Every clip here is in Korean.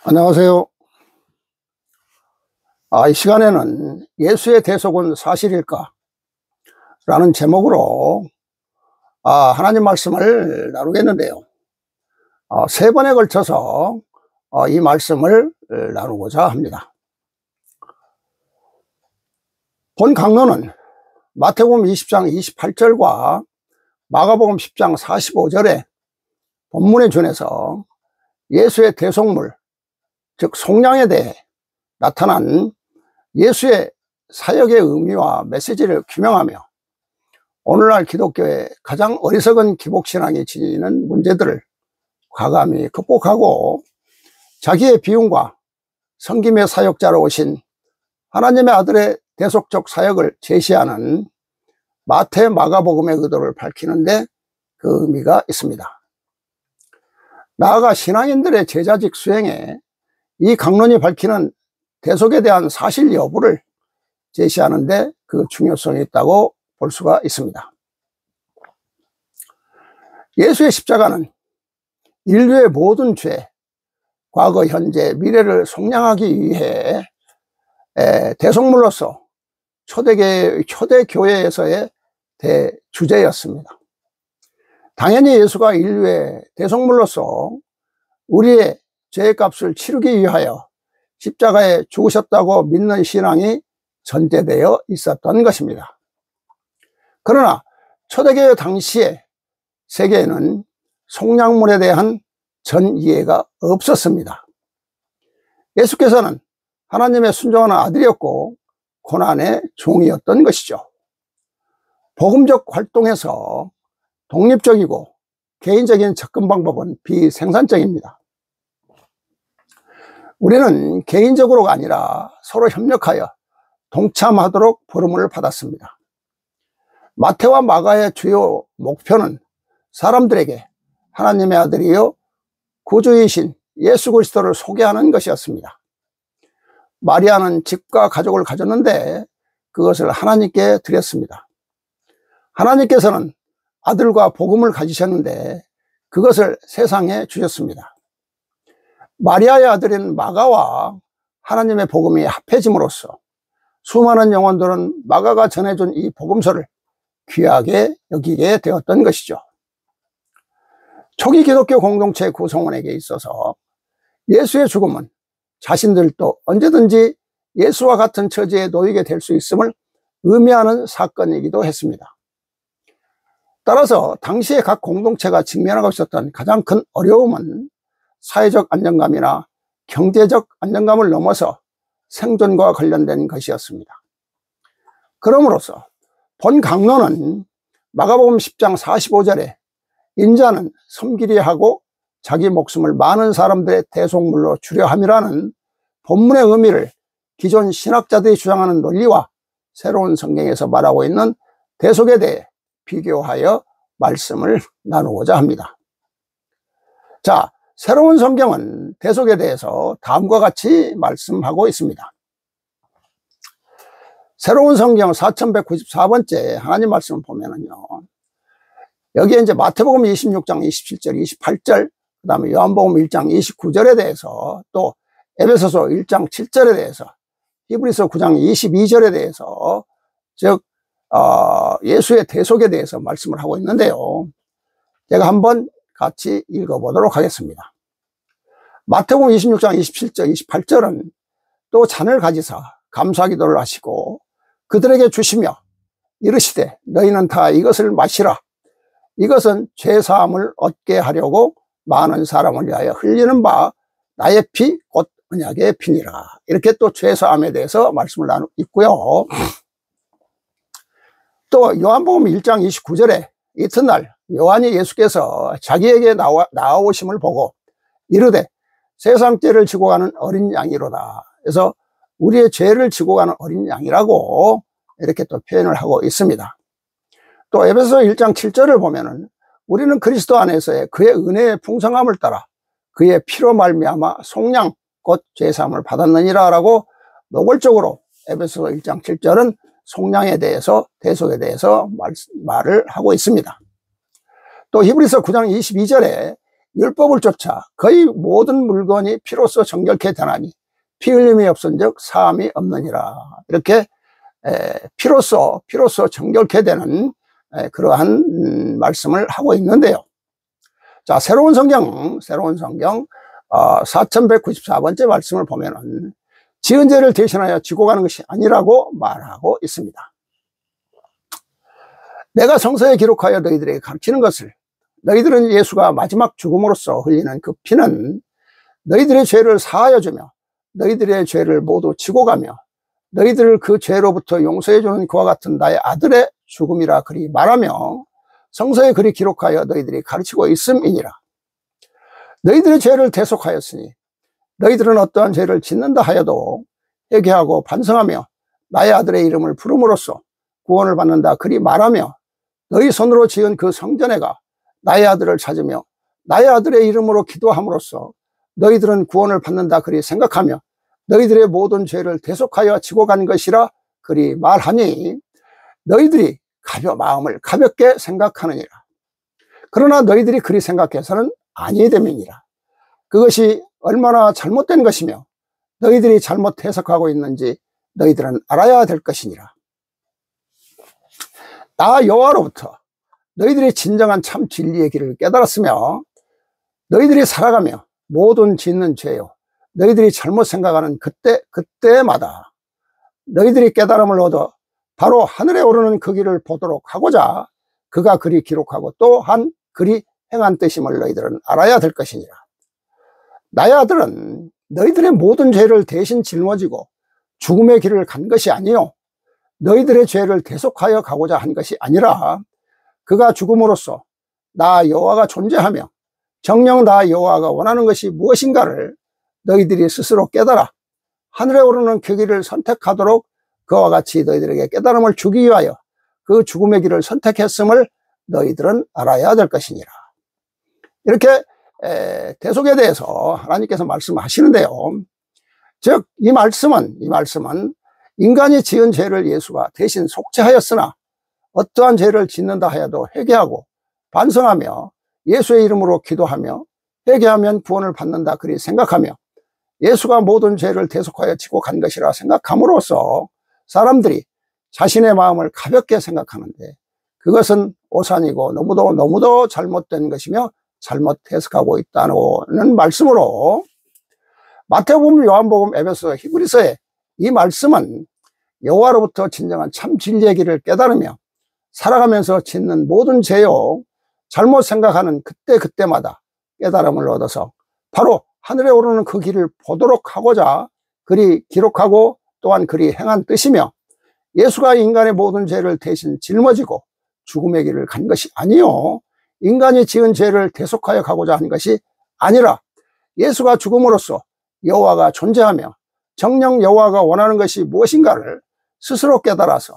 안녕하세요. 이 시간에는 예수의 대속은 사실일까? 라는 제목으로 하나님 말씀을 나누겠는데요. 세 번에 걸쳐서 이 말씀을 나누고자 합니다. 본 강론은 마태복음 20장 28절과 마가복음 10장 45절에 본문에 준해서 예수의 대속물, 즉 속량에 대해 나타난 예수의 사역의 의미와 메시지를 규명하며 오늘날 기독교의 가장 어리석은 기복신앙이 지니는 문제들을 과감히 극복하고 자기의 비움과 섬김의 사역자로 오신 하나님의 아들의 대속적 사역을 제시하는 마태, 마가복음의 의도를 밝히는데 그 의미가 있습니다. 나아가 신앙인들의 제자직 수행에 이 강론이 밝히는 대속에 대한 사실 여부를 제시하는데 그 중요성이 있다고 볼 수가 있습니다. 예수의 십자가는 인류의 모든 죄, 과거, 현재, 미래를 속량하기 위해 대속물로서 초대교회에서의 대주제였습니다. 당연히 예수가 인류의 대속물로서 우리의 죄의 값을 치르기 위하여 십자가에 죽으셨다고 믿는 신앙이 전제되어 있었던 것입니다. 그러나 초대교회 당시에 세계에는 속량물에 대한 전 이해가 없었습니다. 예수께서는 하나님의 순종하는 아들이었고 고난의 종이었던 것이죠. 복음적 활동에서 독립적이고 개인적인 접근 방법은 비생산적입니다. 우리는 개인적으로가 아니라 서로 협력하여 동참하도록 부름을 받았습니다. 마태와 마가의 주요 목표는 사람들에게 하나님의 아들이요 구주이신 예수 그리스도를 소개하는 것이었습니다. 마리아는 집과 가족을 가졌는데 그것을 하나님께 드렸습니다. 하나님께서는 아들과 복음을 가지셨는데 그것을 세상에 주셨습니다. 마리아의 아들인 마가와 하나님의 복음이 합해짐으로써 수많은 영혼들은 마가가 전해준 이 복음서를 귀하게 여기게 되었던 것이죠. 초기 기독교 공동체 구성원에게 있어서 예수의 죽음은 자신들도 언제든지 예수와 같은 처지에 놓이게 될 수 있음을 의미하는 사건이기도 했습니다. 따라서 당시에 각 공동체가 직면하고 있었던 가장 큰 어려움은 사회적 안정감이나 경제적 안정감을 넘어서 생존과 관련된 것이었습니다. 그러므로서 본 강론은 마가복음 10장 45절에 인자는 섬기려 하고 자기 목숨을 많은 사람들의 대속물로 주려 함이라는 본문의 의미를 기존 신학자들이 주장하는 논리와 새로운 성경에서 말하고 있는 대속에 대해 비교하여 말씀을 나누고자 합니다. 자, 새로운 성경은 대속에 대해서 다음과 같이 말씀하고 있습니다. 새로운 성경 4194번째 하나님 말씀을 보면은요, 여기에 이제 마태복음 26장 27절, 28절, 그 다음에 요한복음 1장 29절에 대해서, 또 에베소서 1장 7절에 대해서, 히브리서 9장 22절에 대해서, 즉 예수의 대속에 대해서 말씀을 하고 있는데요, 제가 한번 같이 읽어보도록 하겠습니다. 마태복음 26장 27절, 28절은 또 잔을 가지사 감사 기도를 하시고 그들에게 주시며 이르시되 너희는 다 이것을 마시라. 이것은 죄사함을 얻게 하려고 많은 사람을 위하여 흘리는 바 나의 피 곧 언약의 피니라. 이렇게 또 죄사함에 대해서 말씀을 나누고 있고요. 또 요한복음 1장 29절에 이튿날 요한이 예수께서 자기에게 나아오심을 보고 이르되 세상 죄를 지고 가는 어린 양이로다. 그래서 우리의 죄를 지고 가는 어린 양이라고 이렇게 또 표현을 하고 있습니다. 또 에베소서 1장 7절을 보면은 우리는 그리스도 안에서의 그의 은혜의 풍성함을 따라 그의 피로 말미암아 속량 곧 죄사함을 받았느니라 라고 노골적으로 에베소서 1장 7절은 속량에 대해서 대속에 대해서 말을 하고 있습니다. 또 히브리서 9장 22절에 율법을 쫓아 거의 모든 물건이 피로써 정결케 되나니 피 흘림이 없은즉 사함이 없느니라. 이렇게 피로써 정결케 되는 그러한 말씀을 하고 있는데요. 자, 새로운 성경 4194번째 말씀을 보면은 지은 죄를 대신하여 지고 가는 것이 아니라고 말하고 있습니다. 내가 성서에 기록하여 너희들에게 가르치는 것을, 너희들은 예수가 마지막 죽음으로써 흘리는 그 피는 너희들의 죄를 사하여 주며 너희들의 죄를 모두 지고 가며 너희들을 그 죄로부터 용서해 주는 그와 같은 나의 아들의 죽음이라 그리 말하며 성서에 그리 기록하여 너희들이 가르치고 있음이니라. 너희들의 죄를 대속하였으니 너희들은 어떠한 죄를 짓는다 하여도 회개하고 반성하며 나의 아들의 이름을 부름으로써 구원을 받는다 그리 말하며 너희 손으로 지은 그 성전에가 나의 아들을 찾으며 나의 아들의 이름으로 기도함으로써 너희들은 구원을 받는다 그리 생각하며 너희들의 모든 죄를 대속하여 지고 간 것이라 그리 말하니 너희들이 마음을 가볍게 생각하느니라. 그러나 너희들이 그리 생각해서는 아니 됨이니라. 그것이 얼마나 잘못된 것이며 너희들이 잘못 해석하고 있는지 너희들은 알아야 될 것이니라. 나 여호와로부터 너희들이 진정한 참 진리의 길을 깨달았으며 너희들이 살아가며 모든 짓는 죄요 너희들이 잘못 생각하는 그때마다 너희들이 깨달음을 얻어 바로 하늘에 오르는 그 길을 보도록 하고자 그가 그리 기록하고 또한 그리 행한 뜻임을 너희들은 알아야 될 것이니라. 나의 아들은 너희들의 모든 죄를 대신 짊어지고 죽음의 길을 간 것이 아니요 너희들의 죄를 대속하여 가고자 한 것이 아니라 그가 죽음으로써 나 여호와가 존재하며 정녕 나 여호와가 원하는 것이 무엇인가를 너희들이 스스로 깨달아 하늘에 오르는 그 길을 선택하도록 그와 같이 너희들에게 깨달음을 주기 위하여 그 죽음의 길을 선택했음을 너희들은 알아야 될 것이니라. 이렇게 대속에 대해서 하나님께서 말씀하시는데요. 즉 이 말씀은 인간이 지은 죄를 예수가 대신 속죄하였으나 어떠한 죄를 짓는다 하여도 회개하고 반성하며 예수의 이름으로 기도하며 회개하면 구원을 받는다 그리 생각하며 예수가 모든 죄를 대속하여 지고 간 것이라 생각함으로써 사람들이 자신의 마음을 가볍게 생각하는데 그것은 오산이고 너무도 잘못된 것이며 잘못 해석하고 있다는 말씀으로 마태복음, 요한복음, 에베소, 히브리서의 이 말씀은 여호와로부터 진정한 참 진리의 길을 깨달으며 살아가면서 짓는 모든 죄요 잘못 생각하는 그때마다 깨달음을 얻어서 바로 하늘에 오르는 그 길을 보도록 하고자 그리 기록하고 또한 그리 행한 뜻이며 예수가 인간의 모든 죄를 대신 짊어지고 죽음의 길을 간 것이 아니요 인간이 지은 죄를 대속하여 가고자 한 것이 아니라 예수가 죽음으로써 여호와가 존재하며 정녕 여호와가 원하는 것이 무엇인가를 스스로 깨달아서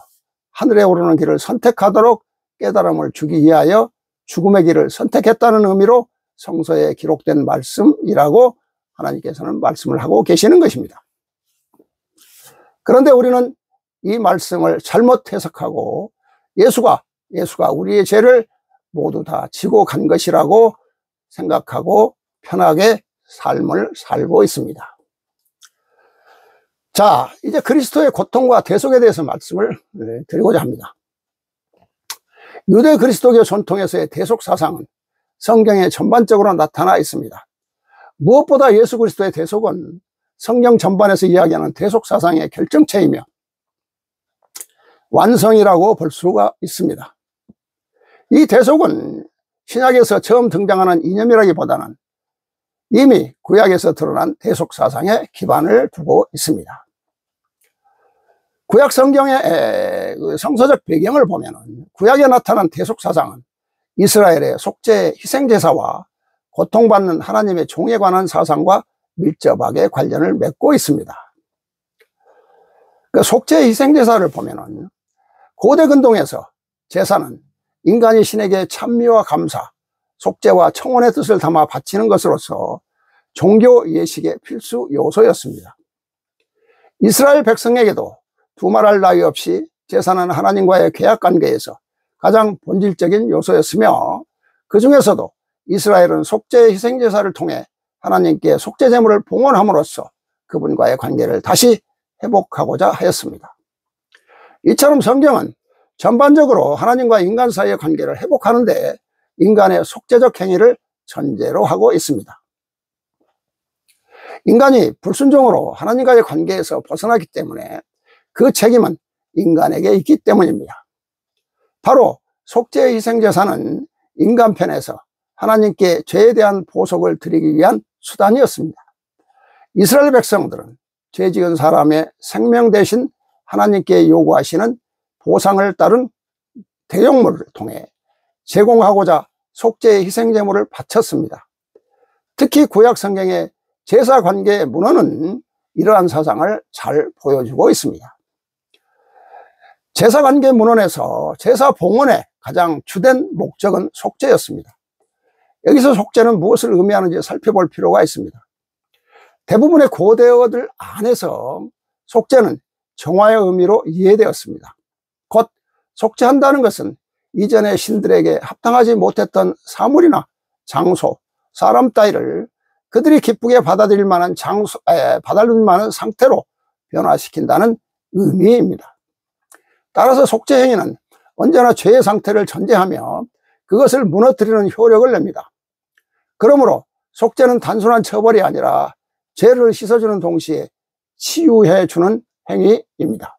하늘에 오르는 길을 선택하도록 깨달음을 주기 위하여 죽음의 길을 선택했다는 의미로 성서에 기록된 말씀이라고 하나님께서는 말씀을 하고 계시는 것입니다. 그런데 우리는 이 말씀을 잘못 해석하고 예수가 우리의 죄를 모두 다 지고 간 것이라고 생각하고 편하게 삶을 살고 있습니다. 자, 이제 그리스도의 고통과 대속에 대해서 말씀을 드리고자 합니다. 유대 그리스도교 전통에서의 대속 사상은 성경에 전반적으로 나타나 있습니다. 무엇보다 예수 그리스도의 대속은 성경 전반에서 이야기하는 대속 사상의 결정체이며 완성이라고 볼 수가 있습니다. 이 대속은 신약에서 처음 등장하는 이념이라기보다는 이미 구약에서 드러난 대속 사상에 기반을 두고 있습니다. 구약 성경의 성서적 배경을 보면은 구약에 나타난 대속 사상은 이스라엘의 속죄 희생제사와 고통받는 하나님의 종에 관한 사상과 밀접하게 관련을 맺고 있습니다. 그 속죄 희생제사를 보면은 고대 근동에서 제사는 인간이 신에게 찬미와 감사, 속죄와 청혼의 뜻을 담아 바치는 것으로서 종교 예식의 필수 요소였습니다. 이스라엘 백성에게도 두말할 나위 없이 제사는 하나님과의 계약 관계에서 가장 본질적인 요소였으며 그 중에서도 이스라엘은 속죄의 희생제사를 통해 하나님께 속죄 제물을 봉헌함으로써 그분과의 관계를 다시 회복하고자 하였습니다. 이처럼 성경은 전반적으로 하나님과 인간 사이의 관계를 회복하는 데 인간의 속죄적 행위를 전제로 하고 있습니다. 인간이 불순종으로 하나님과의 관계에서 벗어나기 때문에 그 책임은 인간에게 있기 때문입니다. 바로 속죄의 희생제사는 인간 편에서 하나님께 죄에 대한 보속을 드리기 위한 수단이었습니다. 이스라엘 백성들은 죄 지은 사람의 생명 대신 하나님께 요구하시는 보상을 따른 대용물을 통해 제공하고자 속죄의 희생제물을 바쳤습니다. 특히 구약 성경의 제사 관계의 문헌은 이러한 사상을 잘 보여주고 있습니다. 제사 관계 문헌에서 제사 봉헌의 가장 주된 목적은 속죄였습니다. 여기서 속죄는 무엇을 의미하는지 살펴볼 필요가 있습니다. 대부분의 고대어들 안에서 속죄는 정화의 의미로 이해되었습니다. 곧 속죄한다는 것은 이전의 신들에게 합당하지 못했던 사물이나 장소, 사람 따위를 그들이 기쁘게 받아들일 만한 상태로 변화시킨다는 의미입니다. 따라서 속죄 행위는 언제나 죄의 상태를 전제하며 그것을 무너뜨리는 효력을 냅니다. 그러므로 속죄는 단순한 처벌이 아니라 죄를 씻어주는 동시에 치유해주는 행위입니다.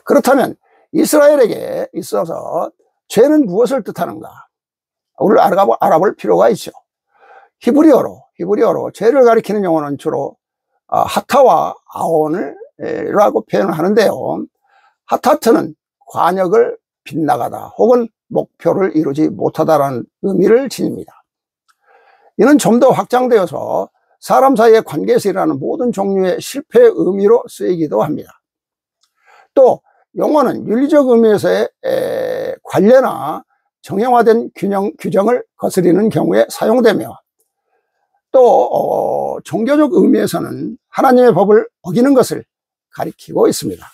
그렇다면 이스라엘에게 있어서 죄는 무엇을 뜻하는가? 우리를 알아볼 필요가 있죠. 히브리어로 죄를 가리키는 용어는 주로 하타와 아온이라고 표현을 하는데요. 하타트는 관역을 빗나가다 혹은 목표를 이루지 못하다라는 의미를 지닙니다. 이는 좀 더 확장되어서 사람 사이의 관계에서 일어나는 모든 종류의 실패의 의미로 쓰이기도 합니다. 또 용어는 윤리적 의미에서의 관례나 정형화된 규정을 거스리는 경우에 사용되며 또 종교적 의미에서는 하나님의 법을 어기는 것을 가리키고 있습니다.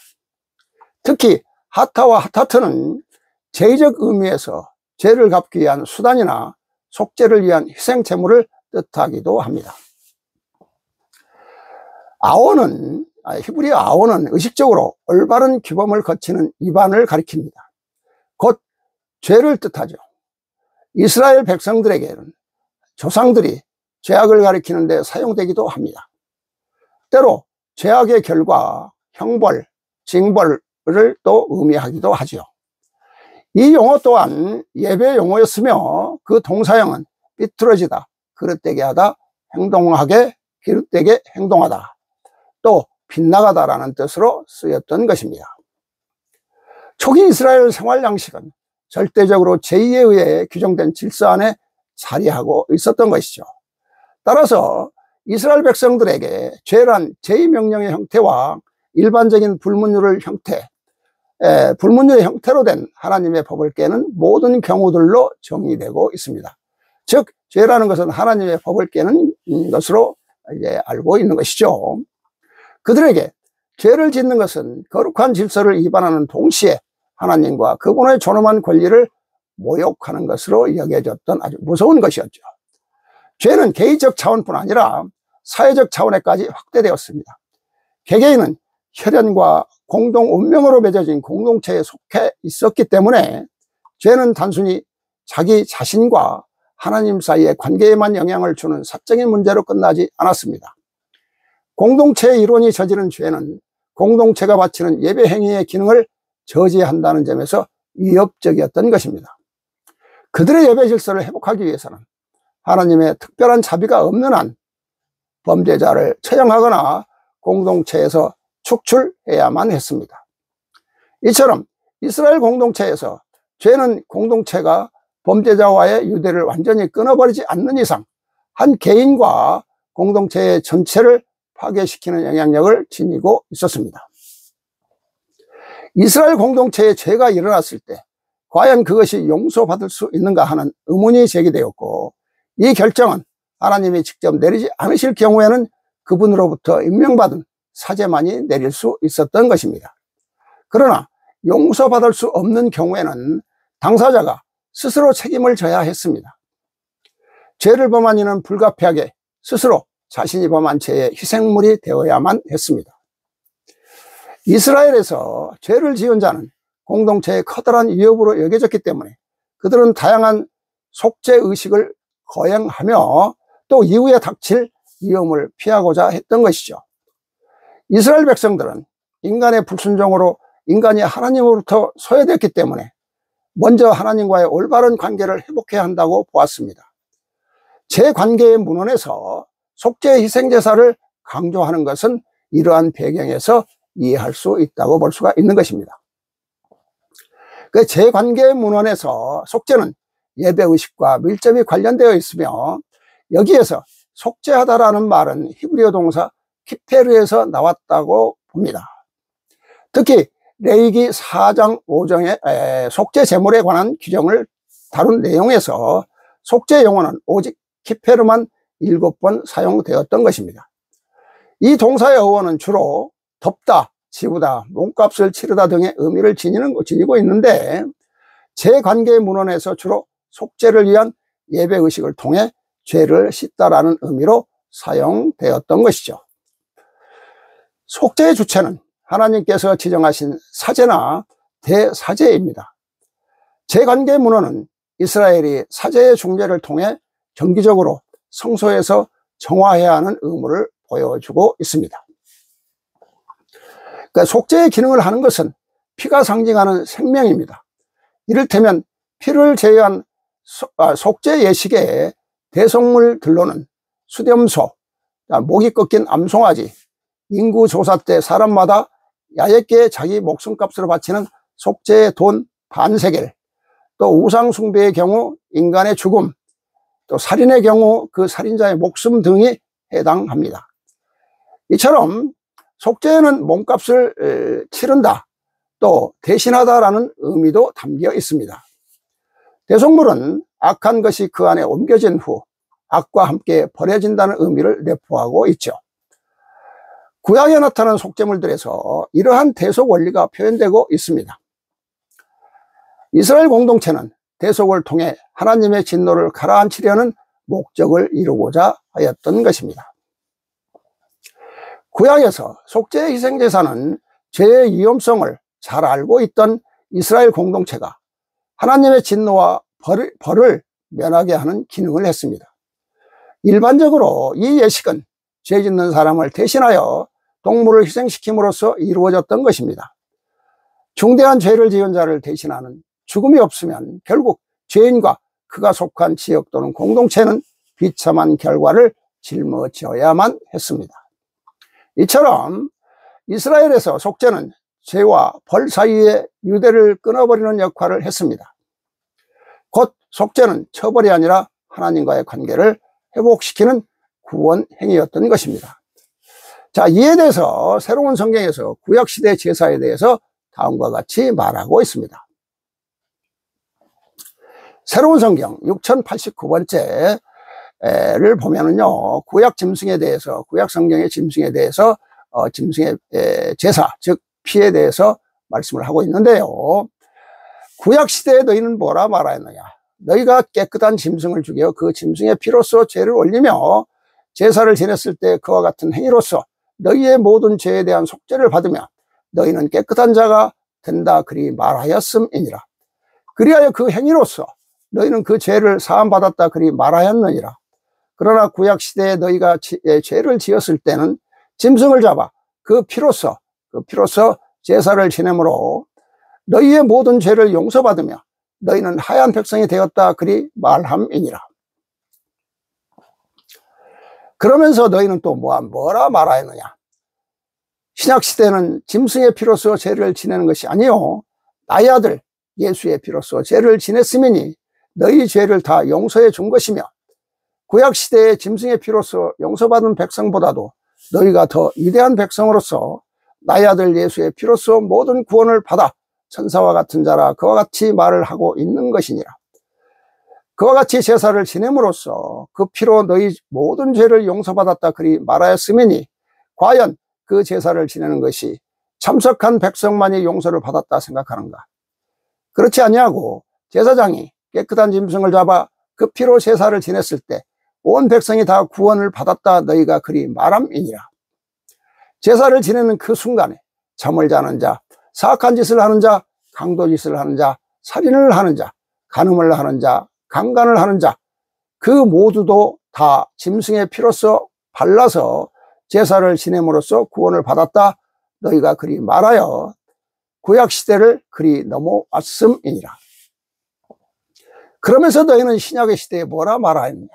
특히 하타와 하타트는 죄의적 의미에서 죄를 갚기 위한 수단이나 속죄를 위한 희생 제물을 뜻하기도 합니다. 히브리어 아온은 의식적으로 올바른 규범을 거치는 위반을 가리킵니다. 곧 죄를 뜻하죠. 이스라엘 백성들에게는 조상들이 죄악을 가리키는 데 사용되기도 합니다. 때로 죄악의 결과, 형벌, 징벌을 또 의미하기도 하죠. 이 용어 또한 예배 용어였으며 그 동사형은 삐뚤어지다, 그릇되게 하다, 기릇되게 행동하다, 또 빗나가다라는 뜻으로 쓰였던 것입니다. 초기 이스라엘 생활 양식은 절대적으로 제의에 의해 규정된 질서 안에 자리하고 있었던 것이죠. 따라서 이스라엘 백성들에게 죄란 제2명령의 형태와 일반적인 불문율의 형태로 된 하나님의 법을 깨는 모든 경우들로 정의되고 있습니다. 즉 죄라는 것은 하나님의 법을 깨는 것으로 이제 알고 있는 것이죠. 그들에게 죄를 짓는 것은 거룩한 질서를 위반하는 동시에 하나님과 그분의 존엄한 권리를 모욕하는 것으로 여겨졌던 아주 무서운 것이었죠. 죄는 개인적 차원뿐 아니라 사회적 차원에까지 확대되었습니다. 개개인은 혈연과 공동 운명으로 맺어진 공동체에 속해 있었기 때문에 죄는 단순히 자기 자신과 하나님 사이의 관계에만 영향을 주는 사적인 문제로 끝나지 않았습니다. 공동체의 일원이 저지른 죄는 공동체가 바치는 예배 행위의 기능을 저지한다는 점에서 위협적이었던 것입니다. 그들의 예배 질서를 회복하기 위해서는 하나님의 특별한 자비가 없는 한 범죄자를 처형하거나 공동체에서 축출해야만 했습니다. 이처럼 이스라엘 공동체에서 죄는 공동체가 범죄자와의 유대를 완전히 끊어버리지 않는 이상 한 개인과 공동체의 전체를 파괴시키는 영향력을 지니고 있었습니다. 이스라엘 공동체에 죄가 일어났을 때 과연 그것이 용서받을 수 있는가 하는 의문이 제기되었고, 이 결정은 하나님이 직접 내리지 않으실 경우에는 그분으로부터 임명받은 사제만이 내릴 수 있었던 것입니다. 그러나 용서받을 수 없는 경우에는 당사자가 스스로 책임을 져야 했습니다. 죄를 범한 이는 불가피하게 스스로 자신이 범한 죄의 희생물이 되어야만 했습니다. 이스라엘에서 죄를 지은 자는 공동체의 커다란 위협으로 여겨졌기 때문에 그들은 다양한 속죄의식을 거행하며 또 이후에 닥칠 위험을 피하고자 했던 것이죠. 이스라엘 백성들은 인간의 불순종으로 인간이 하나님으로부터 소외됐기 때문에 먼저 하나님과의 올바른 관계를 회복해야 한다고 보았습니다. 제 관계의 문헌에서 속죄 희생제사를 강조하는 것은 이러한 배경에서 이해할 수 있다고 볼 수가 있는 것입니다. 그 제 관계의 문헌에서 속죄는 예배의식과 밀접히 관련되어 있으며 여기에서 속죄하다라는 말은 히브리어 동사 키페르에서 나왔다고 봅니다. 특히 레위기 4장 5장의 속죄 제물에 관한 규정을 다룬 내용에서 속죄 용어는 오직 키페르만 7번 사용되었던 것입니다. 이 동사의 어원은 주로 덮다, 지우다, 몸값을 치르다 등의 의미를 지니고 있는데 제 관계의 문헌에서 주로 속죄를 위한 예배의식을 통해 죄를 씻다라는 의미로 사용되었던 것이죠. 속죄의 주체는 하나님께서 지정하신 사제나 대사제입니다. 제 관계 문헌은 이스라엘이 사제의 중재를 통해 정기적으로 성소에서 정화해야 하는 의무를 보여주고 있습니다. 그러니까 속죄의 기능을 하는 것은 피가 상징하는 생명입니다. 이를테면 피를 제외한 속죄 예식의 대속물들로는 수렴소, 목이 꺾인 암송아지, 인구조사 때 사람마다 야외께 자기 목숨값으로 바치는 속죄의 돈 반세겔, 또 우상숭배의 경우 인간의 죽음, 또 살인의 경우 그 살인자의 목숨 등이 해당합니다. 이처럼 속죄에는 몸값을 치른다, 또 대신하다라는 의미도 담겨 있습니다. 대속물은 악한 것이 그 안에 옮겨진 후 악과 함께 버려진다는 의미를 내포하고 있죠. 구약에 나타난 속죄물들에서 이러한 대속 원리가 표현되고 있습니다. 이스라엘 공동체는 대속을 통해 하나님의 진노를 가라앉히려는 목적을 이루고자 하였던 것입니다. 구약에서 속죄 희생제사는 죄의 위험성을 잘 알고 있던 이스라엘 공동체가 하나님의 진노와 벌을 면하게 하는 기능을 했습니다. 일반적으로 이 예식은 죄 짓는 사람을 대신하여 동물을 희생시킴으로써 이루어졌던 것입니다. 중대한 죄를 지은 자를 대신하는 죽음이 없으면 결국 죄인과 그가 속한 지역 또는 공동체는 비참한 결과를 짊어져야만 했습니다. 이처럼 이스라엘에서 속죄는 죄와 벌 사이에 유대를 끊어버리는 역할을 했습니다. 곧 속죄는 처벌이 아니라 하나님과의 관계를 회복시키는 구원 행위였던 것입니다. 자, 이에 대해서 새로운 성경에서 구약시대 제사에 대해서 다음과 같이 말하고 있습니다. 새로운 성경 6089번째를 보면은요, 구약 짐승에 대해서, 구약 성경의 짐승에 대해서, 짐승의 제사, 즉, 피에 대해서 말씀을 하고 있는데요. 구약시대에 너희는 뭐라 말하였느냐? 너희가 깨끗한 짐승을 죽여 그 짐승의 피로써 죄를 올리며 제사를 지냈을 때 그와 같은 행위로서 너희의 모든 죄에 대한 속죄를 받으며 너희는 깨끗한 자가 된다 그리 말하였음이니라. 그리하여 그 행위로서 너희는 그 죄를 사함받았다 그리 말하였느니라. 그러나 구약시대에 너희가 죄를 지었을 때는 짐승을 잡아 그 피로써 제사를 지내므로 너희의 모든 죄를 용서받으며 너희는 하얀 백성이 되었다 그리 말함이니라. 그러면서 너희는 또 뭐라 말하였느냐? 신약시대는 짐승의 피로써 죄를 지내는 것이 아니요 나의 아들 예수의 피로써 죄를 지냈으니 너희 죄를 다 용서해 준 것이며 구약시대의 짐승의 피로써 용서받은 백성보다도 너희가 더 위대한 백성으로서 나의 아들 예수의 피로써 모든 구원을 받아 천사와 같은 자라 그와 같이 말을 하고 있는 것이니라. 그와 같이 제사를 지냄으로써 그 피로 너희 모든 죄를 용서받았다 그리 말하였으니 과연 그 제사를 지내는 것이 참석한 백성만이 용서를 받았다 생각하는가? 그렇지 아니하고 제사장이 깨끗한 짐승을 잡아 그 피로 제사를 지냈을 때 온 백성이 다 구원을 받았다 너희가 그리 말함이니라. 제사를 지내는 그 순간에 잠을 자는 자, 사악한 짓을 하는 자, 강도짓을 하는 자, 살인을 하는 자, 간음을 하는 자, 강간을 하는 자, 그 모두도 다 짐승의 피로써 발라서 제사를 지냄으로써 구원을 받았다 너희가 그리 말하여 구약시대를 그리 넘어왔음이니라. 그러면서 너희는 신약의 시대에 뭐라 말하였느냐.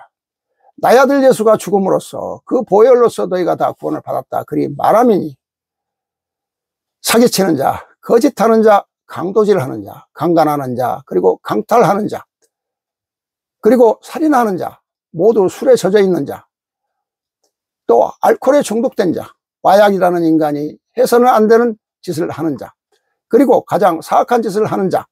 나의 아들 예수가 죽음으로써 그 보혈로서 너희가 다 구원을 받았다 그리 말함이니 사기치는 자, 거짓하는 자, 강도질하는 자, 강간하는 자, 그리고 강탈하는 자, 그리고 살인하는 자, 모두 술에 젖어 있는 자, 또 알코올에 중독된 자, 마약이라는 인간이 해서는 안 되는 짓을 하는 자, 그리고 가장 사악한 짓을 하는 자,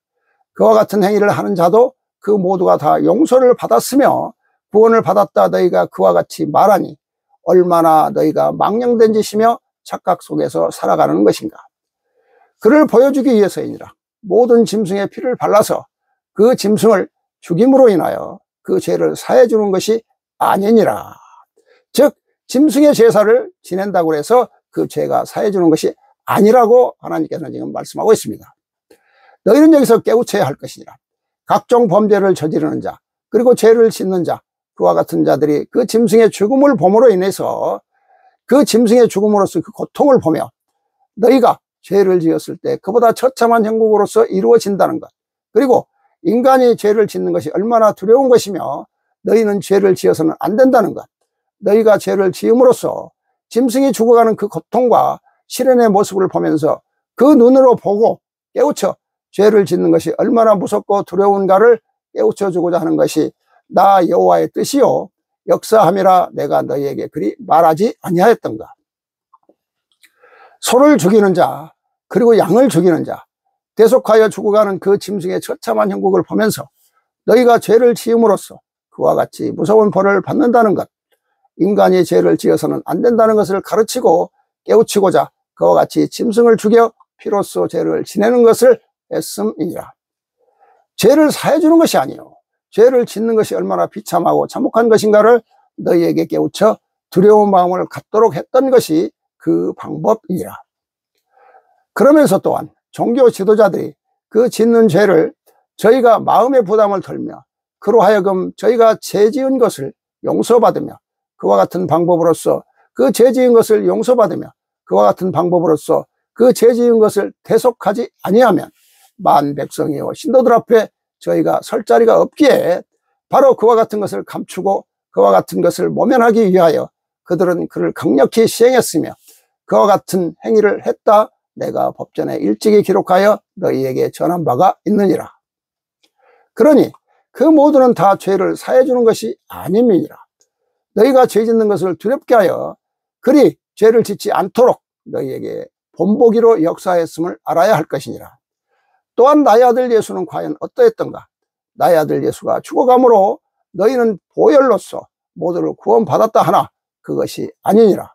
그와 같은 행위를 하는 자도 그 모두가 다 용서를 받았으며 구원을 받았다 너희가 그와 같이 말하니 얼마나 너희가 망령된 짓이며 착각 속에서 살아가는 것인가. 그를 보여주기 위해서이니라. 모든 짐승의 피를 발라서 그 짐승을 죽임으로 인하여 그 죄를 사해 주는 것이 아니니라. 즉 짐승의 제사를 지낸다고 해서 그 죄가 사해 주는 것이 아니라고 하나님께서는 지금 말씀하고 있습니다. 너희는 여기서 깨우쳐야 할 것이니라. 각종 범죄를 저지르는 자, 그리고 죄를 짓는 자, 그와 같은 자들이 그 짐승의 죽음을 봄으로 인해서 그 짐승의 죽음으로써 그 고통을 보며 너희가 죄를 지었을 때 그보다 처참한 형국으로서 이루어진다는 것, 그리고 인간이 죄를 짓는 것이 얼마나 두려운 것이며 너희는 죄를 지어서는 안 된다는 것, 너희가 죄를 지음으로써 짐승이 죽어가는 그 고통과 시련의 모습을 보면서 그 눈으로 보고 깨우쳐 죄를 짓는 것이 얼마나 무섭고 두려운가를 깨우쳐 주고자 하는 것이 나 여호와의 뜻이요 역사함이라 내가 너희에게 그리 말하지 아니하였던가. 소를 죽이는 자, 그리고 양을 죽이는 자, 대속하여 죽어가는 그 짐승의 처참한 형국을 보면서 너희가 죄를 지음으로써 그와 같이 무서운 벌을 받는다는 것, 인간이 죄를 지어서는 안 된다는 것을 가르치고 깨우치고자 그와 같이 짐승을 죽여 피로써 죄를 지내는 것을 했음이니라. 죄를 사해 주는 것이 아니요 죄를 짓는 것이 얼마나 비참하고 참혹한 것인가를 너희에게 깨우쳐 두려운 마음을 갖도록 했던 것이 그 방법이니라. 그러면서 또한 종교 지도자들이 그 짓는 죄를 저희가 마음의 부담을 덜며 그로 하여금 저희가 죄 지은 것을 용서받으며 그와 같은 방법으로서 그 죄 지은 것을 용서받으며 그와 같은 방법으로서 그 죄 지은 것을 대속하지 아니하면 만 백성이요 신도들 앞에 저희가 설 자리가 없기에 바로 그와 같은 것을 감추고 그와 같은 것을 모면하기 위하여 그들은 그를 강력히 시행했으며 그와 같은 행위를 했다 내가 법전에 일찍이 기록하여 너희에게 전한 바가 있느니라. 그러니 그 모두는 다 죄를 사해 주는 것이 아님이니라. 너희가 죄 짓는 것을 두렵게 하여 그리 죄를 짓지 않도록 너희에게 본보기로 역사했음을 알아야 할 것이니라. 또한 나의 아들 예수는 과연 어떠했던가. 나의 아들 예수가 죽어감으로 너희는 보혈로서 모두를 구원받았다 하나 그것이 아니니라.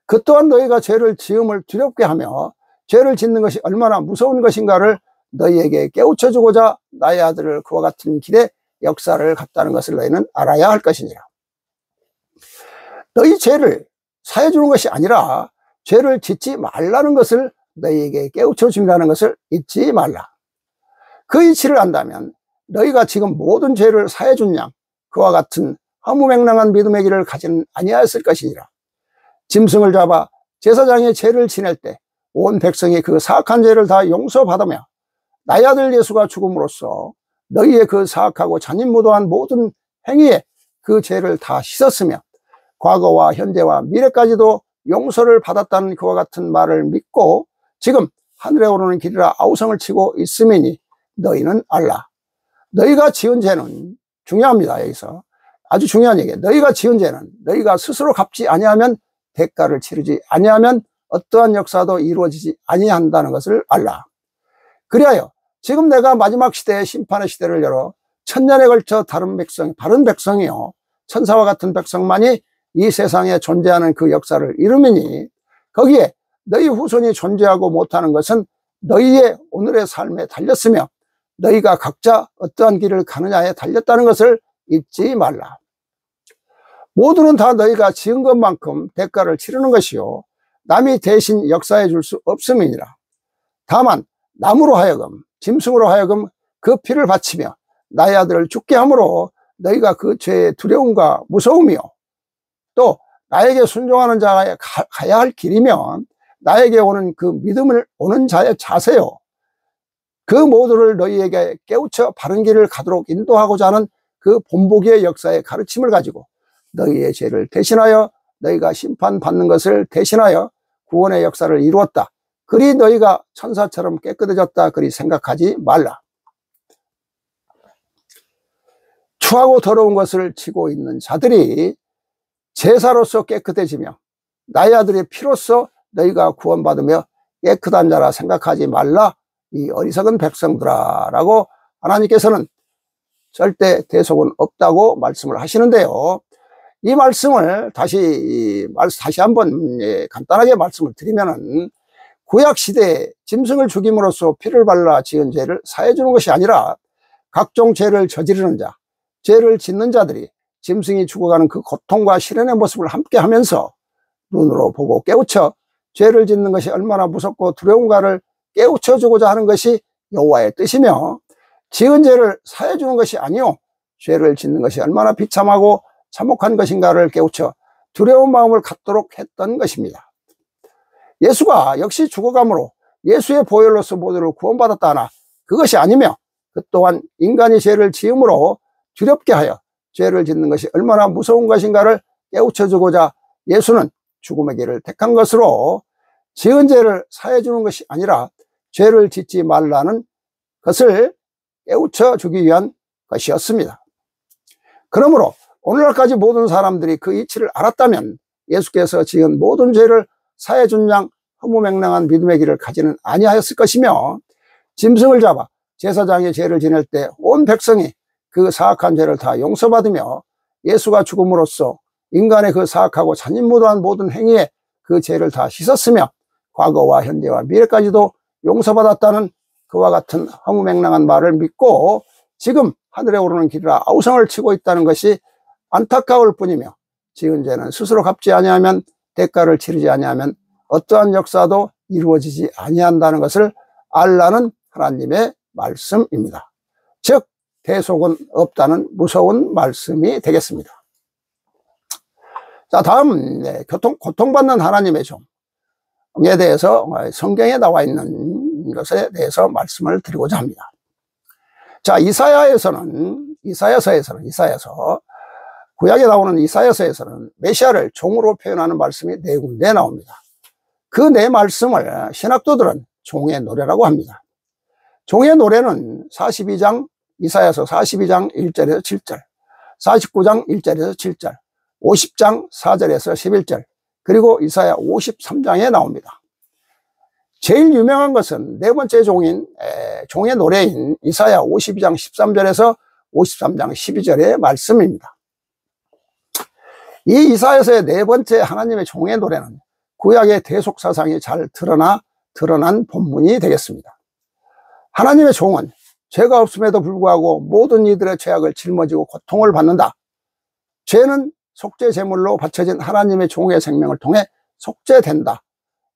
그 또한 너희가 죄를 지음을 두렵게 하며 죄를 짓는 것이 얼마나 무서운 것인가를 너희에게 깨우쳐 주고자 나의 아들을 그와 같은 길에 역사를 갔다는 것을 너희는 알아야 할 것이니라. 너희 죄를 사해 주는 것이 아니라 죄를 짓지 말라는 것을 너희에게 깨우쳐 줌이라는 것을 잊지 말라. 그 이치를 안다면 너희가 지금 모든 죄를 사해 준 양 그와 같은 허무맹랑한 믿음의 길을 가지는 아니하였을 것이니라. 짐승을 잡아 제사장의 죄를 지낼 때 온 백성이 그 사악한 죄를 다 용서받으며 나의 아들 예수가 죽음으로써 너희의 그 사악하고 잔인무도한 모든 행위에 그 죄를 다 씻었으며 과거와 현재와 미래까지도 용서를 받았다는 그와 같은 말을 믿고 지금 하늘에 오르는 길이라 아우성을 치고 있음이니 너희는 알라. 너희가 지은 죄는 중요합니다. 여기서 아주 중요한 얘기예요. 너희가 지은 죄는 너희가 스스로 갚지 아니하면 대가를 치르지 아니하면 어떠한 역사도 이루어지지 아니한다는 것을 알라. 그리하여 지금 내가 마지막 시대의 심판의 시대를 열어 천년에 걸쳐 다른 백성이요 천사와 같은 백성만이 이 세상에 존재하는 그 역사를 이루미니 거기에 너희 후손이 존재하고 못하는 것은 너희의 오늘의 삶에 달렸으며 너희가 각자 어떠한 길을 가느냐에 달렸다는 것을 잊지 말라. 모두는 다 너희가 지은 것만큼 대가를 치르는 것이요 남이 대신 역사해 줄 수 없음이니라. 다만 남으로 하여금 짐승으로 하여금 그 피를 바치며 나의 아들을 죽게 함으로 너희가 그 죄의 두려움과 무서움이요 또 나에게 순종하는 자가 가야 할 길이면 나에게 오는 그 믿음을 오는 자의 자세요 그 모두를 너희에게 깨우쳐 바른 길을 가도록 인도하고자 하는 그 본보기의 역사의 가르침을 가지고 너희의 죄를 대신하여 너희가 심판받는 것을 대신하여 구원의 역사를 이루었다. 그리 너희가 천사처럼 깨끗해졌다. 그리 생각하지 말라. 추하고 더러운 것을 지고 있는 자들이 제사로서 깨끗해지며 나의 아들의 피로써 너희가 구원받으며 깨끗한 자라 생각하지 말라. 이 어리석은 백성들아 라고 하나님께서는 절대 대속은 없다고 말씀을 하시는데요. 이 말씀을 다시 한번 간단하게 말씀을 드리면은 구약시대에 짐승을 죽임으로써 피를 발라 지은 죄를 사해주는 것이 아니라 각종 죄를 저지르는 자, 죄를 짓는 자들이 짐승이 죽어가는 그 고통과 시련의 모습을 함께 하면서 눈으로 보고 깨우쳐 죄를 짓는 것이 얼마나 무섭고 두려운가를 깨우쳐주고자 하는 것이 여호와의 뜻이며 지은 죄를 사해주는 것이 아니요 죄를 짓는 것이 얼마나 비참하고 참혹한 것인가를 깨우쳐 두려운 마음을 갖도록 했던 것입니다. 예수가 역시 죽어감으로 예수의 보혈로서 모두를 구원받았다 하나 그것이 아니며 그 또한 인간이 죄를 지음으로 두렵게 하여 죄를 짓는 것이 얼마나 무서운 것인가를 깨우쳐주고자 예수는 죽음의 길을 택한 것으로 지은 죄를 사해주는 것이 아니라 죄를 짓지 말라는 것을 깨우쳐주기 위한 것이었습니다. 그러므로 오늘날까지 모든 사람들이 그 이치를 알았다면 예수께서 지은 모든 죄를 사해준 양 허무맹랑한 믿음의 길을 가지는 아니하였을 것이며 짐승을 잡아 제사장의 죄를 지낼 때 온 백성이 그 사악한 죄를 다 용서받으며 예수가 죽음으로써 인간의 그 사악하고 잔인무도한 모든 행위에 그 죄를 다 씻었으며 과거와 현재와 미래까지도 용서받았다는 그와 같은 허무맹랑한 말을 믿고 지금 하늘에 오르는 길이라 아우성을 치고 있다는 것이 안타까울 뿐이며 지은 죄는 스스로 갚지 아니하면 대가를 치르지 아니하면 어떠한 역사도 이루어지지 아니한다는 것을 알라는 하나님의 말씀입니다. 즉 대속은 없다는 무서운 말씀이 되겠습니다. 자, 다음 고통받는 하나님의 종에 대해서 성경에 나와 있는 것에 대해서 말씀을 드리고자 합니다. 자, 이사야서 구약에 나오는 이사야서에서는 메시아를 종으로 표현하는 말씀이 네 군데 나옵니다. 그 네 말씀을 신학도들은 종의 노래라고 합니다. 종의 노래는 이사야서 42장 1절에서 7절, 49장 1절에서 7절, 50장 4절에서 11절, 그리고 이사야 53장에 나옵니다. 제일 유명한 것은 네 번째 종의 노래인 이사야 52장 13절에서 53장 12절의 말씀입니다. 이 이사야서의 네 번째 하나님의 종의 노래는 구약의 대속 사상이 잘 드러난 본문이 되겠습니다. 하나님의 종은 죄가 없음에도 불구하고 모든 이들의 죄악을 짊어지고 고통을 받는다. 죄는 속죄 제물로 바쳐진 하나님의 종의 생명을 통해 속죄된다.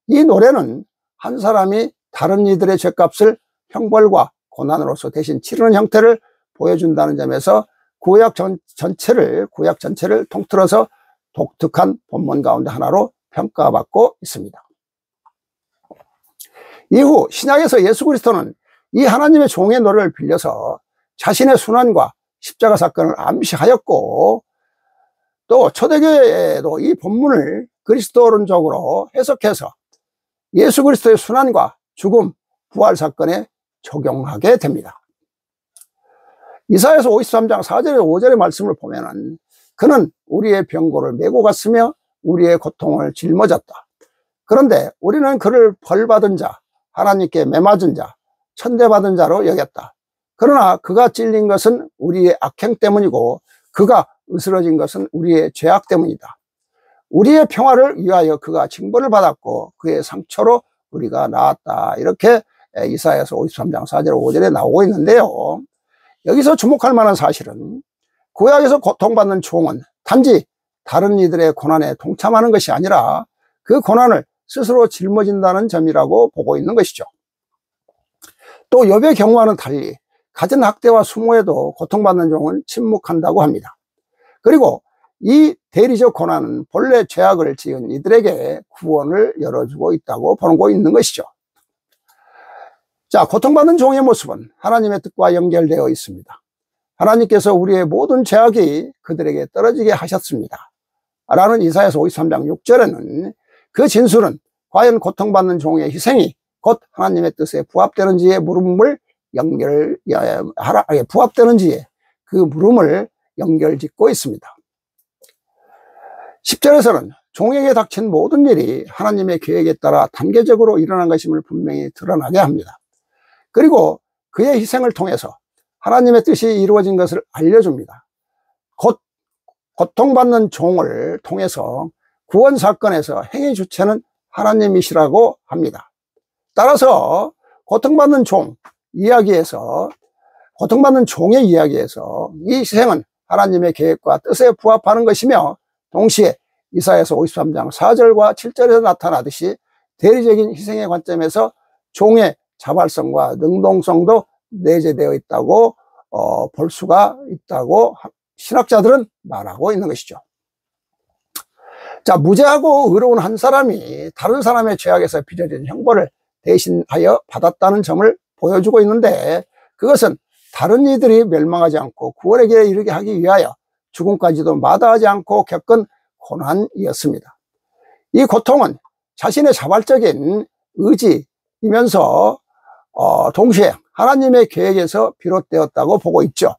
이 노래는 한 사람이 다른 이들의 죄값을 형벌과 고난으로서 대신 치르는 형태를 보여준다는 점에서 구약 전체를 통틀어서 독특한 본문 가운데 하나로 평가받고 있습니다. 이후 신약에서 예수 그리스도는 이 하나님의 종의 노래를 빌려서 자신의 순환과 십자가 사건을 암시하였고 또 초대교회에도 이 본문을 그리스도론적으로 해석해서 예수 그리스도의 순환과 죽음, 부활 사건에 적용하게 됩니다. 이사야서 53장 4절에서 5절의 말씀을 보면은 그는 우리의 병고를 메고 갔으며 우리의 고통을 짊어졌다. 그런데 우리는 그를 벌받은 자, 하나님께 매맞은 자, 천대받은 자로 여겼다. 그러나 그가 찔린 것은 우리의 악행 때문이고 그가 으스러진 것은 우리의 죄악 때문이다. 우리의 평화를 위하여 그가 징벌을 받았고 그의 상처로 우리가 나았다. 이렇게 이사야서 53장 4절 5절에 나오고 있는데요. 여기서 주목할 만한 사실은 구약에서 고통받는 종은 단지 다른 이들의 고난에 동참하는 것이 아니라 그 고난을 스스로 짊어진다는 점이라고 보고 있는 것이죠. 또 욥의 경우와는 달리 갖은 학대와 수모에도 고통받는 종은 침묵한다고 합니다. 그리고 이 대리적 고난은 본래 죄악을 지은 이들에게 구원을 열어주고 있다고 보고 있는 것이죠. 자, 고통받는 종의 모습은 하나님의 뜻과 연결되어 있습니다. 하나님께서 우리의 모든 죄악이 그들에게 떨어지게 하셨습니다 라는 이사야서 53장 6절에는 그 진술은 과연 고통받는 종의 희생이 곧 하나님의 뜻에 부합되는지에 물음을 부합되는지에 그 물음을 연결짓고 있습니다. 10절에서는 종에게 닥친 모든 일이 하나님의 계획에 따라 단계적으로 일어난 것임을 분명히 드러나게 합니다. 그리고 그의 희생을 통해서 하나님의 뜻이 이루어진 것을 알려줍니다. 곧 고통받는 종을 통해서 구원 사건에서 행위 주체는 하나님이시라고 합니다. 따라서 고통받는 종의 이야기에서 이 희생은 하나님의 계획과 뜻에 부합하는 것이며 동시에 이사야서 53장 4절과 7절에서 나타나듯이 대리적인 희생의 관점에서 종의 자발성과 능동성도 내재되어 있다고 볼 수가 있다고 신학자들은 말하고 있는 것이죠. 자, 무죄하고 의로운 한 사람이 다른 사람의 죄악에서 빚어진 형벌을 대신하여 받았다는 점을 보여주고 있는데, 그것은 다른 이들이 멸망하지 않고 구원에 이르게 하기 위하여 죽음까지도 마다하지 않고 겪은 고난이었습니다. 이 고통은 자신의 자발적인 의지이면서 동시에 하나님의 계획에서 비롯되었다고 보고 있죠.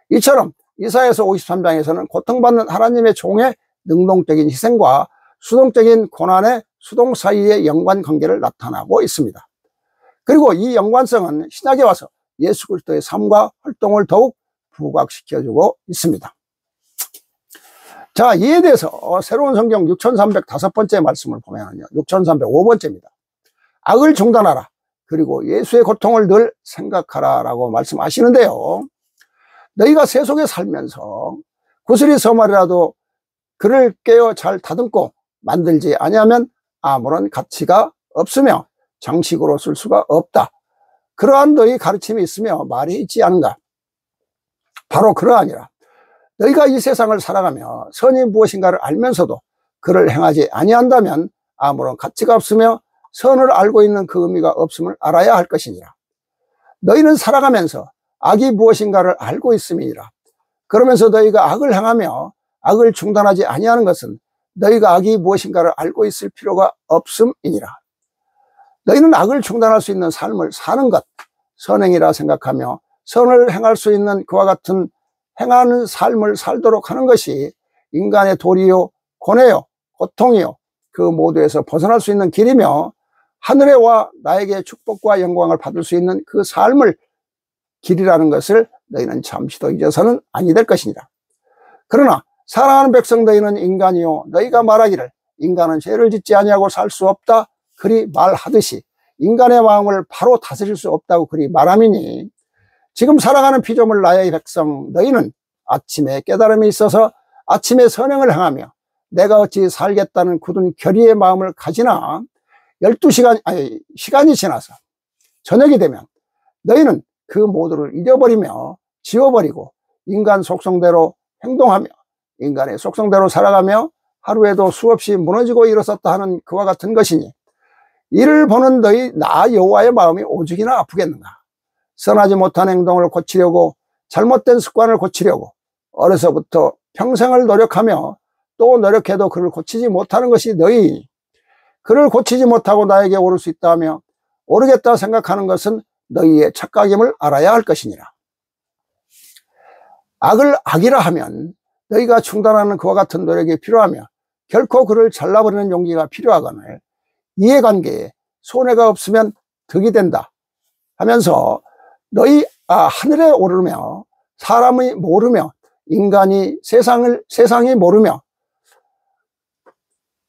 이처럼 이사야서 53장에서는 고통받는 하나님의 종의 능동적인 희생과 수동적인 고난의 수동 사이의 연관관계를 나타나고 있습니다. 그리고 이 연관성은 신약에 와서 예수 그리스도의 삶과 활동을 더욱 부각시켜주고 있습니다. 자, 이에 대해서 새로운 성경 6305번째 말씀을 보면요, 6305번째입니다. 악을 중단하라, 그리고 예수의 고통을 늘 생각하라 라고 말씀하시는데요, 너희가 세속에 살면서 구슬이 서말이라도 그를 깨어 잘 다듬고 만들지 아니하면 아무런 가치가 없으며 장식으로 쓸 수가 없다. 그러한 너희 가르침이 있으며 말이 있지 않은가? 바로 그러하니라. 너희가 이 세상을 살아가며 선이 무엇인가를 알면서도 그를 행하지 아니한다면 아무런 가치가 없으며 선을 알고 있는 그 의미가 없음을 알아야 할 것이니라. 너희는 살아가면서 악이 무엇인가를 알고 있음이니라. 그러면서 너희가 악을 행하며 악을 중단하지 아니하는 것은 너희가 악이 무엇인가를 알고 있을 필요가 없음이니라. 너희는 악을 중단할 수 있는 삶을 사는 것, 선행이라 생각하며 선을 행할 수 있는 그와 같은 행하는 삶을 살도록 하는 것이 인간의 도리요, 고뇌요, 고통이요, 그 모두에서 벗어날 수 있는 길이며 하늘에 와 나에게 축복과 영광을 받을 수 있는 그 삶을 길이라는 것을 너희는 잠시도 잊어서는 아니 될 것이니라. 그러나 사랑하는 백성 너희는 인간이요, 너희가 말하기를 인간은 죄를 짓지 아니하고 살 수 없다 그리 말하듯이 인간의 마음을 바로 다스릴 수 없다고 그리 말함이니, 지금 살아가는 피조물 나의 백성 너희는 아침에 깨달음이 있어서 아침에 선행을 행하며 내가 어찌 살겠다는 굳은 결의의 마음을 가지나 시간이 지나서 저녁이 되면 너희는 그 모두를 잊어버리며 지워버리고 인간 속성대로 행동하며 인간의 속성대로 살아가며 하루에도 수없이 무너지고 일어섰다 하는 그와 같은 것이니, 이를 보는 너희 나 여호와의 마음이 오죽이나 아프겠는가. 선하지 못한 행동을 고치려고, 잘못된 습관을 고치려고 어려서부터 평생을 노력하며 또 노력해도 그를 고치지 못하는 것이 너희이니, 그를 고치지 못하고 나에게 오를 수 있다며 오르겠다 생각하는 것은 너희의 착각임을 알아야 할 것이니라. 악을 악이라 하면 너희가 중단하는 그와 같은 노력이 필요하며 결코 그를 잘라버리는 용기가 필요하거늘 이해관계에 손해가 없으면 득이 된다 하면서 너희 하늘에 오르며 사람이 모르며 인간이 세상이 모르며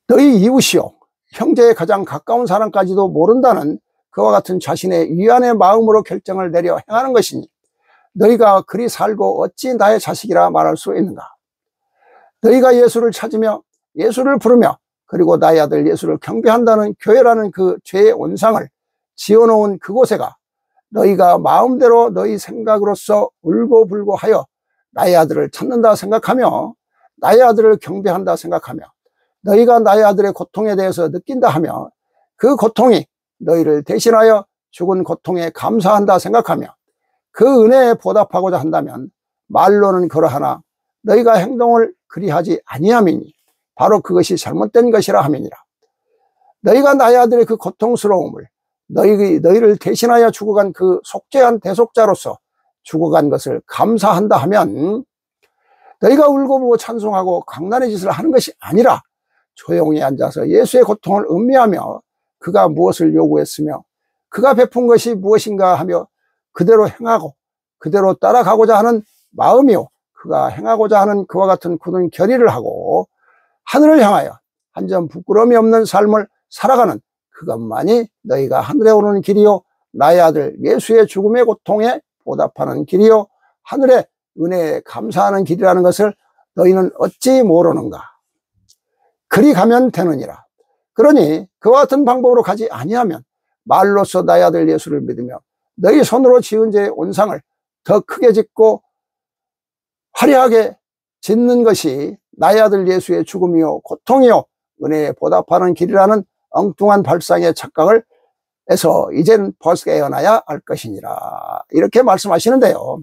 너희 이웃이요 형제의 가장 가까운 사람까지도 모른다는 그와 같은 자신의 위안의 마음으로 결정을 내려 행하는 것이니 너희가 그리 살고 어찌 나의 자식이라 말할 수 있는가? 너희가 예수를 찾으며 예수를 부르며 그리고 나의 아들 예수를 경배한다는 교회라는 그 죄의 온상을 지어놓은 그곳에가 너희가 마음대로 너희 생각으로서 울고불고 하여 나의 아들을 찾는다 생각하며 나의 아들을 경배한다 생각하며 너희가 나의 아들의 고통에 대해서 느낀다 하며 그 고통이 너희를 대신하여 죽은 고통에 감사한다 생각하며 그 은혜에 보답하고자 한다면 말로는 그러하나 너희가 행동을 그리하지 아니함이니 바로 그것이 잘못된 것이라 함이니라. 너희가 나의 아들의 그 고통스러움을 너희를 대신하여 죽어간 그 속죄한 대속자로서 죽어간 것을 감사한다 하면 너희가 울고불고 찬송하고 강난의 짓을 하는 것이 아니라 조용히 앉아서 예수의 고통을 음미하며 그가 무엇을 요구했으며 그가 베푼 것이 무엇인가 하며 그대로 행하고 그대로 따라가고자 하는 마음이요 그가 행하고자 하는 그와 같은 굳은 결의를 하고 하늘을 향하여 한 점 부끄러움이 없는 삶을 살아가는 그것만이 너희가 하늘에 오르는 길이요 나의 아들 예수의 죽음의 고통에 보답하는 길이요 하늘의 은혜에 감사하는 길이라는 것을 너희는 어찌 모르는가? 그리 가면 되느니라. 그러니 그와 같은 방법으로 가지 아니하면 말로써 나의 아들 예수를 믿으며 너희 손으로 지은 죄의 온상을 더 크게 짓고 화려하게 짓는 것이 나의 아들 예수의 죽음이요 고통이요 은혜에 보답하는 길이라는 엉뚱한 발상의 착각을 해서 이젠 벗어나야 할 것이니라 이렇게 말씀하시는데요.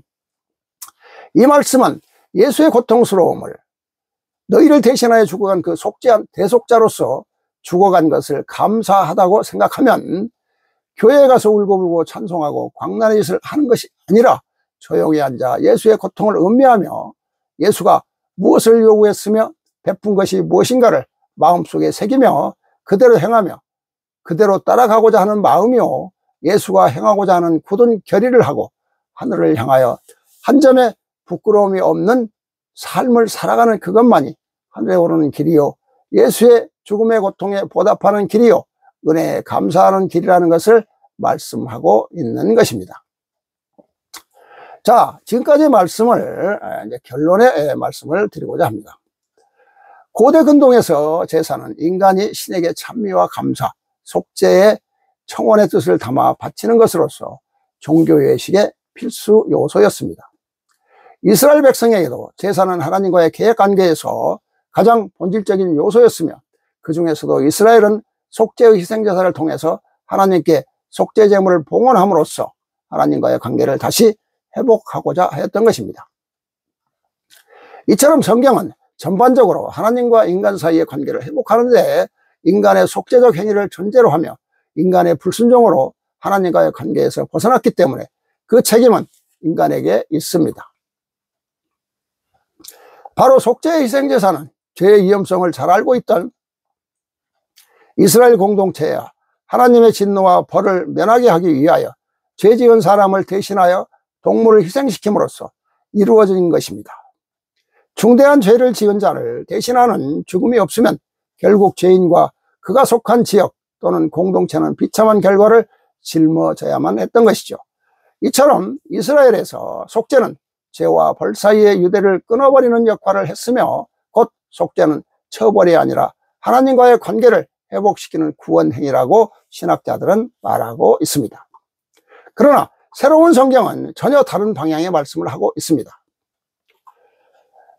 이 말씀은 예수의 고통스러움을 너희를 대신하여 죽어간 그 속죄한 대속자로서 죽어간 것을 감사하다고 생각하면 교회에 가서 울고불고 찬송하고 광란의 짓을 하는 것이 아니라 조용히 앉아 예수의 고통을 음미하며 예수가 무엇을 요구했으며 베푼 것이 무엇인가를 마음속에 새기며 그대로 행하며 그대로 따라가고자 하는 마음이요 예수가 행하고자 하는 굳은 결의를 하고 하늘을 향하여 한 점의 부끄러움이 없는 삶을 살아가는 그것만이 하늘에 오르는 길이요 예수의 죽음의 고통에 보답하는 길이요 은혜에 감사하는 길이라는 것을 말씀하고 있는 것입니다. 자, 지금까지 말씀을 이제 결론의 말씀을 드리고자 합니다. 고대 근동에서 제사는 인간이 신에게 찬미와 감사, 속죄의 청원의 뜻을 담아 바치는 것으로서 종교예식의 필수 요소였습니다. 이스라엘 백성에게도 제사는 하나님과의 계약 관계에서 가장 본질적인 요소였으며 그 중에서도 이스라엘은 속죄의 희생제사를 통해서 하나님께 속죄 제물을 봉헌함으로써 하나님과의 관계를 다시 회복하고자 하였던 것입니다. 이처럼 성경은 전반적으로 하나님과 인간 사이의 관계를 회복하는 데 인간의 속죄적 행위를 전제로 하며 인간의 불순종으로 하나님과의 관계에서 벗어났기 때문에 그 책임은 인간에게 있습니다. 바로 속죄의 희생제사는 죄의 위험성을 잘 알고 있던 이스라엘 공동체야 하나님의 진노와 벌을 면하게 하기 위하여 죄 지은 사람을 대신하여 동물을 희생시킴으로써 이루어진 것입니다. 중대한 죄를 지은 자를 대신하는 죽음이 없으면 결국 죄인과 그가 속한 지역 또는 공동체는 비참한 결과를 짊어져야만 했던 것이죠. 이처럼 이스라엘에서 속죄는 죄와 벌 사이의 유대를 끊어버리는 역할을 했으며 곧 속죄는 처벌이 아니라 하나님과의 관계를 회복시키는 구원행위라고 신학자들은 말하고 있습니다. 그러나 새로운 성경은 전혀 다른 방향의 말씀을 하고 있습니다.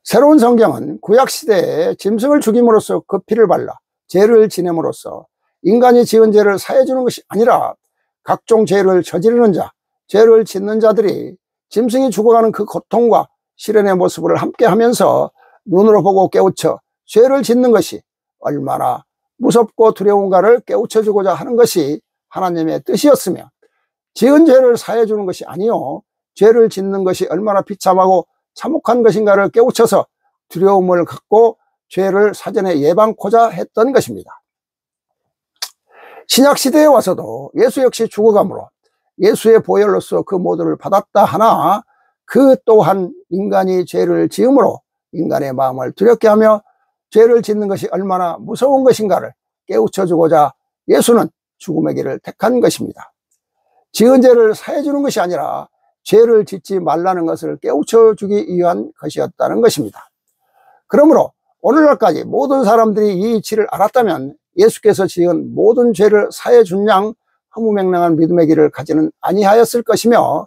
새로운 성경은 구약시대에 짐승을 죽임으로써 그 피를 발라 죄를 지냄으로써 인간이 지은 죄를 사해주는 것이 아니라 각종 죄를 저지르는 자, 죄를 짓는 자들이 짐승이 죽어가는 그 고통과 시련의 모습을 함께 하면서 눈으로 보고 깨우쳐 죄를 짓는 것이 얼마나 무섭고 두려운가를 깨우쳐주고자 하는 것이 하나님의 뜻이었으며 지은 죄를 사해주는 것이 아니요 죄를 짓는 것이 얼마나 비참하고 참혹한 것인가를 깨우쳐서 두려움을 갖고 죄를 사전에 예방코자 했던 것입니다. 신약시대에 와서도 예수 역시 죽어감으로 예수의 보혈로서 그 모두를 받았다 하나 그 또한 인간이 죄를 지음으로 인간의 마음을 두렵게 하며 죄를 짓는 것이 얼마나 무서운 것인가를 깨우쳐주고자 예수는 죽음의 길을 택한 것입니다. 지은 죄를 사해 주는 것이 아니라 죄를 짓지 말라는 것을 깨우쳐 주기 위한 것이었다는 것입니다. 그러므로 오늘날까지 모든 사람들이 이 이치를 알았다면 예수께서 지은 모든 죄를 사해 준 양 허무맹랑한 믿음의 길을 가지는 아니하였을 것이며,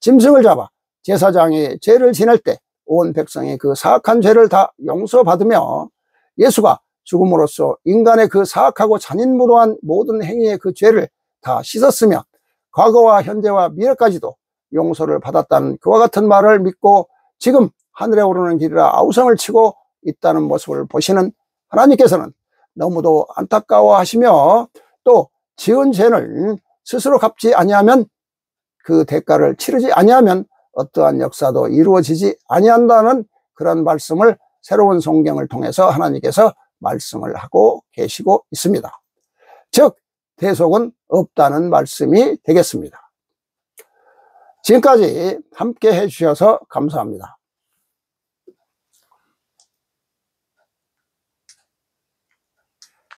짐승을 잡아 제사장이 죄를 지낼 때 온 백성이 그 사악한 죄를 다 용서받으며 예수가 죽음으로써 인간의 그 사악하고 잔인무도한 모든 행위의 그 죄를 다 씻었으며 과거와 현재와 미래까지도 용서를 받았다는 그와 같은 말을 믿고 지금 하늘에 오르는 길이라 아우성을 치고 있다는 모습을 보시는 하나님께서는 너무도 안타까워하시며, 또 지은 죄를 스스로 갚지 아니하면, 그 대가를 치르지 아니하면 어떠한 역사도 이루어지지 아니한다는 그런 말씀을 새로운 성경을 통해서 하나님께서 말씀을 하고 계시고 있습니다. 즉 대속은 없다는 말씀이 되겠습니다. 지금까지 함께 해주셔서 감사합니다.